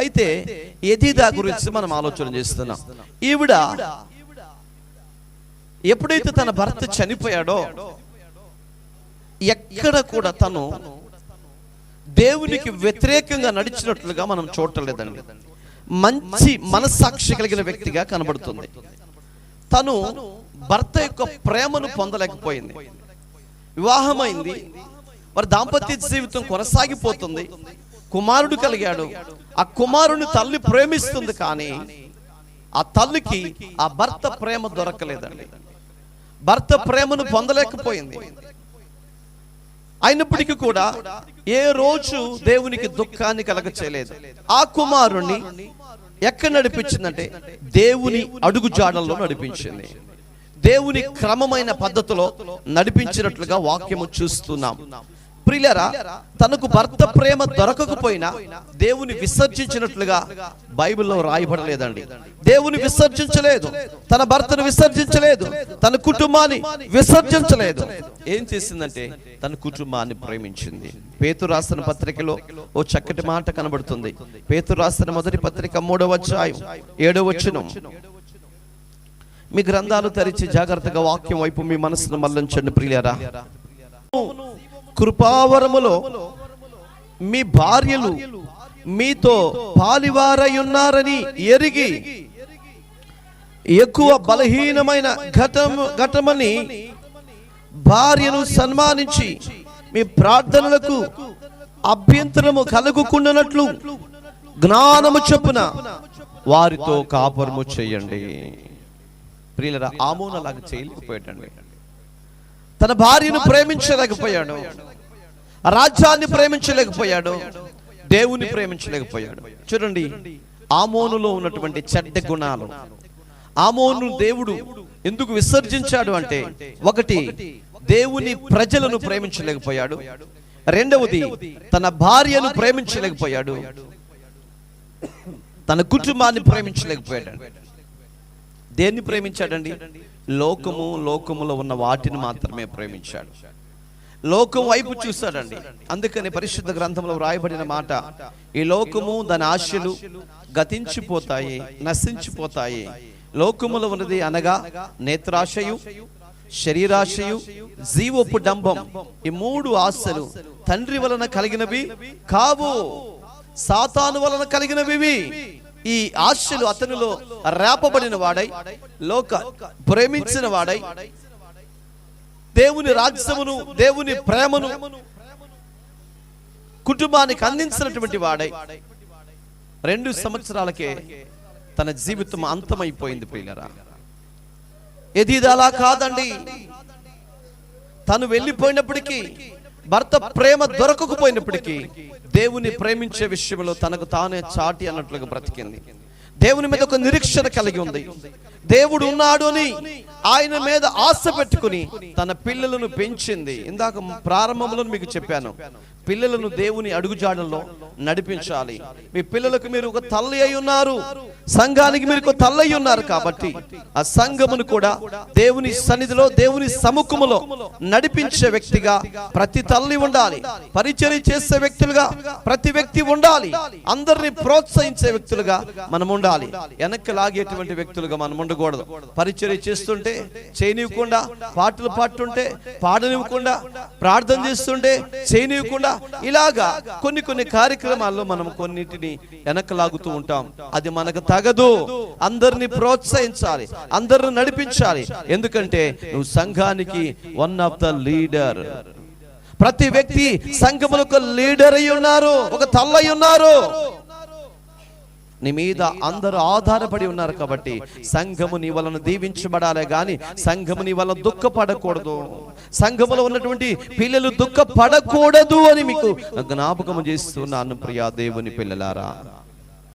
అయితే యెదీదా గురించి మనం ఆలోచన చేస్తున్నాం. ఈవిడ ఎప్పుడైతే తన భర్త చనిపోయాడో ఎక్కడ కూడా తను దేవునికి వ్యతిరేకంగా నడిచినట్లుగా మనం చూడలేదండి. మంచి మనస్సాక్షి కలిగిన వ్యక్తిగా కనబడుతుంది. తను భర్త యొక్క ప్రేమను పొందలేకపోయింది. వివాహమైంది, వారి దాంపత్య జీవితం కొనసాగిపోతుంది, కుమారుడు కలిగాడు. ఆ కుమారుని తల్లి ప్రేమిస్తుంది, కానీ ఆ తల్లికి ఆ భర్త ప్రేమ దొరకలేదండి. భర్త ప్రేమను పొందలేకపోయింది. అయినప్పటికీ కూడా ఏ రోజు దేవునికి దుఃఖాన్ని కలగ చేయలేదు. ఆ కుమారుణ్ణి ఎక్కడ నడిపించిందంటే దేవుని అడుగు జాడల్లో నడిపించింది. దేవుని క్రమమైన పద్ధతిలో నడిపించినట్లుగా వాక్యము చూస్తున్నాం. ప్రియులారా, తనకు భర్త ప్రేమ దొరకకపోయినా దేవుని విసర్జించినట్లుగా బైబిల్లో రాయబడలేదండి. దేవుని విసర్జించలేదు, తన భర్తను విసర్జించలేదు, తన కుటుంబాన్ని విసర్జించలేదు. ఏం చేసిందంటే తన కుటుంబాన్ని ప్రేమించింది. పేతురు రాసిన పత్రికలో ఓ చక్కటి మాట కనబడుతుంది. పేతురు రాసిన మొదటి పత్రిక 3వ అధ్యాయం 7వ వచనం. మీ గ్రంథాలు తెరిచి జాగ్రత్తగా వాక్యం వైపు మీ మనసును మళ్లించండి. ప్రియులారా, కృపావరములో మీ భార్యలు మీతో పాలివారై ఉన్నారని ఎరిగి ఎక్కువ బలహీనమైన ఘటమని భార్యను సన్మానించి మీ ప్రార్థనలకు అభ్యంతరము కలుగుకుండానట్లు జ్ఞానము చొప్పున వారితో కాపురము చేయండి. ప్రియులారా, ఆమోనలాగా చేయలేకపోయాడండి. తన భార్యను ప్రేమించలేకపోయాడు, రాజ్యాన్ని ప్రేమించలేకపోయాడు, దేవుని ప్రేమించలేకపోయాడు. చూడండి, ఆమోనులో ఉన్నటువంటి చెడ్డ గుణాలు. ఆమోను దేవుడు ఎందుకు విసర్జించాడు అంటే, ఒకటి, దేవుని ప్రజలను ప్రేమించలేకపోయాడు. రెండవది, తన భార్యను ప్రేమించలేకపోయాడు, తన కుటుంబాన్ని ప్రేమించలేకపోయాడు. దేన్ని ప్రేమించాడండి? లోకములో ఉన్న వాటిని మాత్రమే ప్రేమించాడు. లోకం వైపు చూశాడండి. అందుకని పరిశుద్ధ గ్రంథంలో వ్రాయబడిన మాట, ఈ లోకము దాని ఆశలు గతించిపోతాయి, నశించిపోతాయి. లోకములో ఉన్నది అనగా నేత్రాశయు, శరీరాశయు, జీవపు డంబం. ఈ 3 ఆశలు తండ్రి వలన కలిగినవి కావు, సాతాను వలన కలిగినవి. ఈ ఆశలు అతనిలో రేపబడిన వాడై, లోక ప్రేమించిన వాడై, దేవుని రాజ్యమును, దేవుని ప్రేమను కుటుంబానికి అందించినటువంటి వాడై 2 సంవత్సరాలకే తన జీవితం అంతమైపోయింది. ప్రియులారా, ఇది అలా కాదండి. తను వెళ్ళిపోయినప్పటికీ, భర్త ప్రేమ దొరకకపోయినప్పటికీ దేవుని ప్రేమించే విషయంలో తనకు తానే చాటి అన్నట్లుగా బ్రతికింది. దేవుని మీద ఒక నిరీక్షణ కలిగి ఉంది. దేవుడు ఉన్నాడు అని ఆయన మీద ఆశ పెట్టుకుని తన పిల్లలను పెంచింది. ఇందాక ప్రారంభంలో మీకు చెప్పాను, పిల్లలను దేవుని అడుగుజాడల్లో నడిపించాలి. మీ పిల్లలకు మీరు ఒక తల్లి అయి ఉన్నారు, సంఘానికి మీరు ఒక తల్లి అయి ఉన్నారు. కాబట్టి ఆ సంఘమును కూడా దేవుని సన్నిధిలో, దేవుని సముఖములో నడిపించే వ్యక్తిగా ప్రతి తల్లి ఉండాలి. పరిచర్య చేసే వ్యక్తులుగా ప్రతి వ్యక్తి ఉండాలి. అందరినీ ప్రోత్సహించే వ్యక్తులుగా మనం ఉండాలి. వెనక్కి లాగేటువంటి వ్యక్తులుగా మనం ఉండకూడదు. పరిచర్య చేస్తుంటే చేయనివ్వకుండా, పాటలు పాడుతుంటే పాడనివ్వకుండా, ప్రార్థన చేస్తుంటే చేయనివ్వకుండా, ఇలాగా కొన్ని కార్యక్రమాల్లో మనం కొన్నిటిని వెనకలాగుతూ ఉంటాం. అది మనకు తగదు. అందరిని ప్రోత్సహించాలి, అందరిని నడిపించాలి. ఎందుకంటే నువ్వు సంఘానికి వన్ ఆఫ్ ద లీడర్. ప్రతి వ్యక్తి సంఘములో ఒక లీడర్ అయి ఉన్నారు, ఒక తల్ల అయి ఉన్నారు. నీ మీద అందరూ ఆధారపడి ఉన్నారు. కాబట్టి సంఘము నీ వలన దీవించబడాలే గాని సంఘము నీ వలన దుఃఖపడకూడదు. సంఘములో ఉన్నటువంటి పిల్లలు దుఃఖపడకూడదు అని మీకు జ్ఞాపకం చేస్తున్నాను. ప్రియా దేవుని పిల్లలారా,